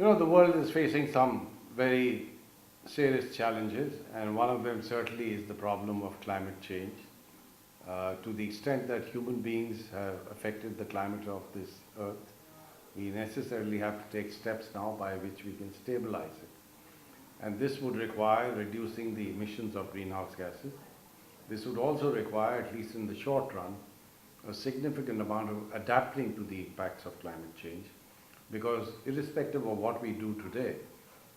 The world is facing some very serious challenges, and one of them certainly is the problem of climate change. To the extent that human beings have affected the climate of this earth, we necessarily have to take steps now by which we can stabilize it. And this would require reducing the emissions of greenhouse gases. This would also require, at least in the short run, a significant amount of adapting to the impacts of climate change, because irrespective of what we do today,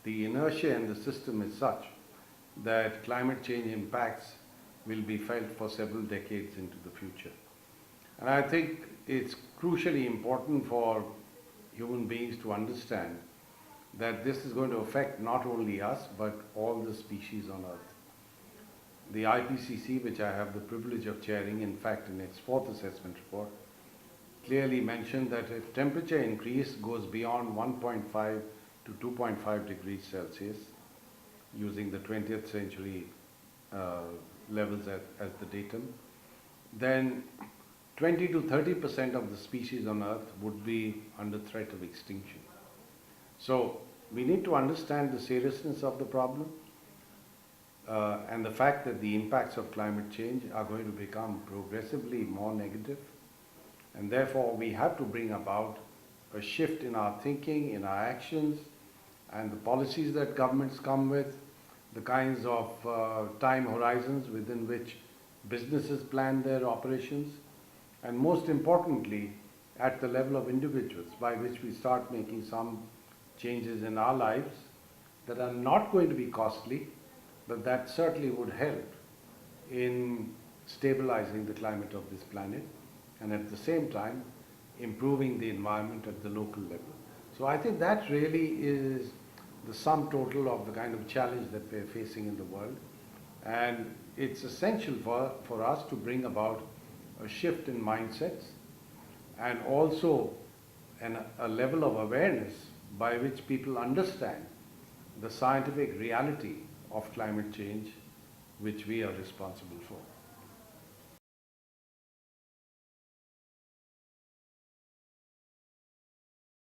the inertia in the system is such that climate change impacts will be felt for several decades into the future. And I think it's crucially important for human beings to understand that this is going to affect not only us, but all the species on Earth. The IPCC, which I have the privilege of chairing, in fact, in its fourth assessment report, clearly mentioned that if temperature increase goes beyond 1.5 to 2.5 degrees Celsius, using the 20th century levels as the datum, then 20 to 30% of the species on Earth would be under threat of extinction. So we need to understand the seriousness of the problem and the fact that the impacts of climate change are going to become progressively more negative, and therefore we have to bring about a shift in our thinking, in our actions, and the policies that governments come with, the kinds of time horizons within which businesses plan their operations, and most importantly, at the level of individuals, by which we start making some changes in our lives that are not going to be costly, but that certainly would help in stabilizing the climate of this planet, and at the same time improving the environment at the local level. So I think that really is the sum total of the kind of challenge that we're facing in the world, and it's essential for us to bring about a shift in mindsets and also a level of awareness by which people understand the scientific reality of climate change which we are responsible for.